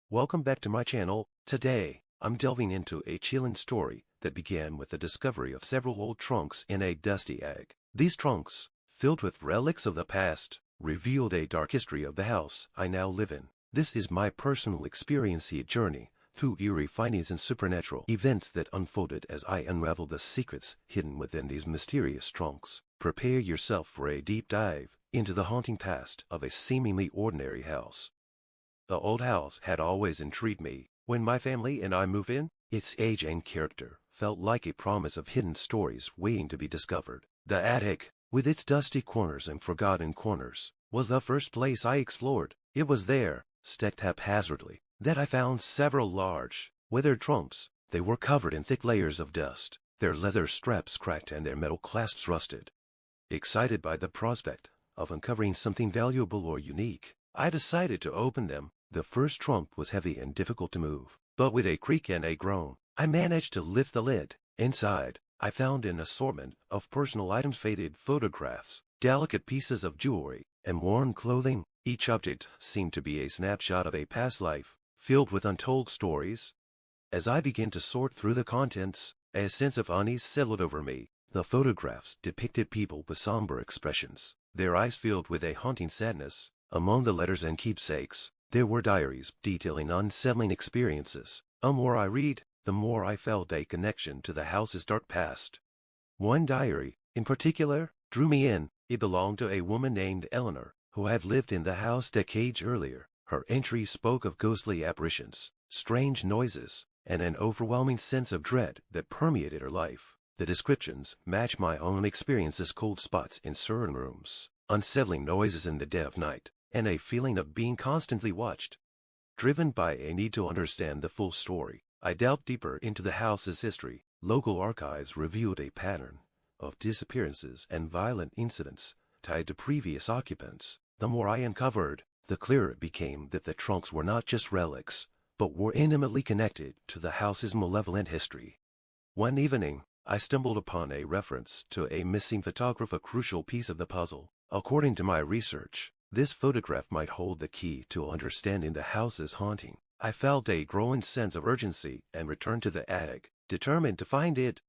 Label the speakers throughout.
Speaker 1: Welcome back to my channel. Today, I'm delving into a chilling story that began with the discovery of several old trunks in a dusty attic. These trunks, filled with relics of the past, revealed a dark history of the house I now live in. This is my personal experience-y journey through eerie findings and supernatural events that unfolded as I unraveled the secrets hidden within these mysterious trunks. Prepare yourself for a deep dive into the haunting past of a seemingly ordinary house. The old house had always intrigued me. When my family and I moved in, its age and character felt like a promise of hidden stories waiting to be discovered. The attic, with its dusty corners and forgotten corners, was the first place I explored. It was there, stacked haphazardly, that I found several large, weathered trunks. They were covered in thick layers of dust, their leather straps cracked and their metal clasps rusted. Excited by the prospect of uncovering something valuable or unique, I decided to open them. The first trunk was heavy and difficult to move, but with a creak and a groan, I managed to lift the lid. Inside, I found an assortment of personal items, faded photographs, delicate pieces of jewelry, and worn clothing. Each object seemed to be a snapshot of a past life, filled with untold stories. As I began to sort through the contents, a sense of unease settled over me. The photographs depicted people with somber expressions, their eyes filled with a haunting sadness. Among the letters and keepsakes, there were diaries detailing unsettling experiences. The more I read, the more I felt a connection to the house's dark past. One diary, in particular, drew me in. It belonged to a woman named Eleanor, who had lived in the house decades earlier. Her entry spoke of ghostly apparitions, strange noises, and an overwhelming sense of dread that permeated her life. The descriptions matched my own experiences: cold spots in certain rooms, unsettling noises in the dead of night, and a feeling of being constantly watched. Driven by a need to understand the full story, I delved deeper into the house's history. Local archives revealed a pattern of disappearances and violent incidents tied to previous occupants. The more I uncovered, the clearer it became that the trunks were not just relics, but were intimately connected to the house's malevolent history. One evening, I stumbled upon a reference to a missing photograph, a crucial piece of the puzzle. According to my research, this photograph might hold the key to understanding the house's haunting. I felt a growing sense of urgency and returned to the attic, determined to find it.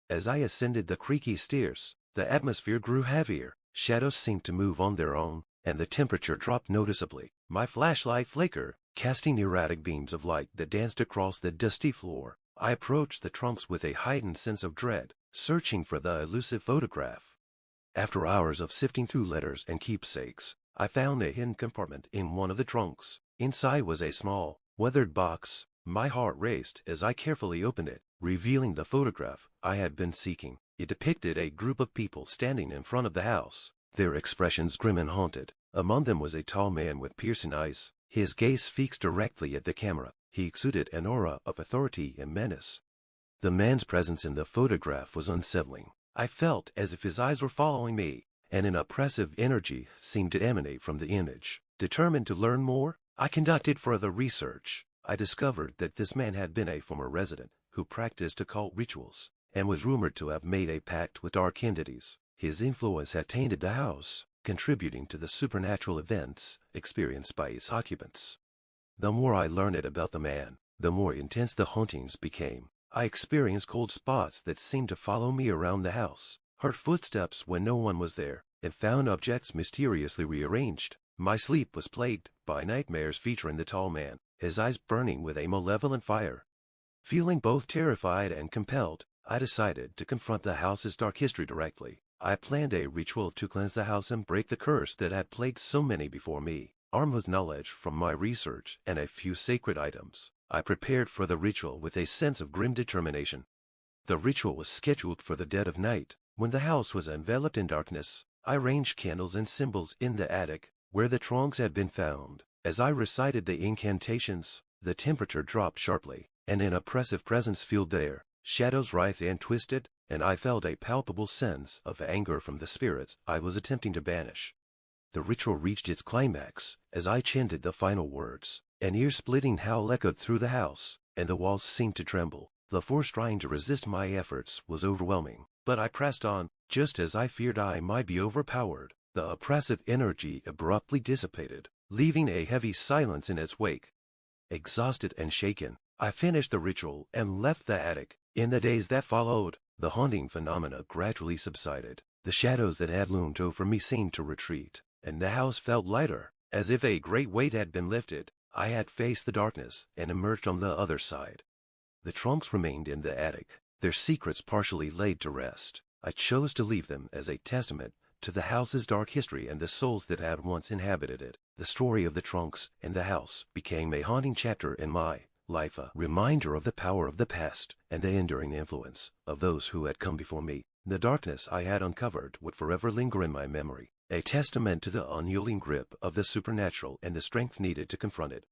Speaker 1: As I ascended the creaky stairs, the atmosphere grew heavier. Shadows seemed to move on their own, and the temperature dropped noticeably. My flashlight flickered, casting erratic beams of light that danced across the dusty floor. I approached the trunks with a heightened sense of dread, searching for the elusive photograph. After hours of sifting through letters and keepsakes, I found a hidden compartment in one of the trunks. Inside was a small, weathered box. My heart raced as I carefully opened it, revealing the photograph I had been seeking. It depicted a group of people standing in front of the house, their expressions grim and haunted. Among them was a tall man with piercing eyes, his gaze fixed directly at the camera. He exuded an aura of authority and menace. The man's presence in the photograph was unsettling. I felt as if his eyes were following me, and an oppressive energy seemed to emanate from the image. Determined to learn more, I conducted further research. I discovered that this man had been a former resident who practiced occult rituals, and was rumored to have made a pact with dark entities. His influence had tainted the house, contributing to the supernatural events experienced by its occupants. The more I learned about the man, the more intense the hauntings became. I experienced cold spots that seemed to follow me around the house, heard footsteps when no one was there, and found objects mysteriously rearranged. My sleep was plagued by nightmares featuring the tall man, his eyes burning with a malevolent fire. Feeling both terrified and compelled, I decided to confront the house's dark history directly. I planned a ritual to cleanse the house and break the curse that had plagued so many before me. Armed with knowledge from my research and a few sacred items, I prepared for the ritual with a sense of grim determination. The ritual was scheduled for the dead of night, when the house was enveloped in darkness. I arranged candles and symbols in the attic, where the trunks had been found. As I recited the incantations, the temperature dropped sharply, and an oppressive presence filled the air. Shadows writhed and twisted, and I felt a palpable sense of anger from the spirits I was attempting to banish. The ritual reached its climax as I chanted the final words. An ear-splitting howl echoed through the house, and the walls seemed to tremble. The force trying to resist my efforts was overwhelming, but I pressed on. Just as I feared I might be overpowered, the oppressive energy abruptly dissipated, leaving a heavy silence in its wake. Exhausted and shaken, I finished the ritual and left the attic. In the days that followed, the haunting phenomena gradually subsided. The shadows that had loomed over me seemed to retreat, and the house felt lighter, as if a great weight had been lifted. I had faced the darkness and emerged on the other side. The trunks remained in the attic, their secrets partially laid to rest. I chose to leave them as a testament to the house's dark history and the souls that had once inhabited it. The story of the trunks and the house became a haunting chapter in my life, a reminder of the power of the past and the enduring influence of those who had come before me. The darkness I had uncovered would forever linger in my memory, a testament to the unyielding grip of the supernatural and the strength needed to confront it.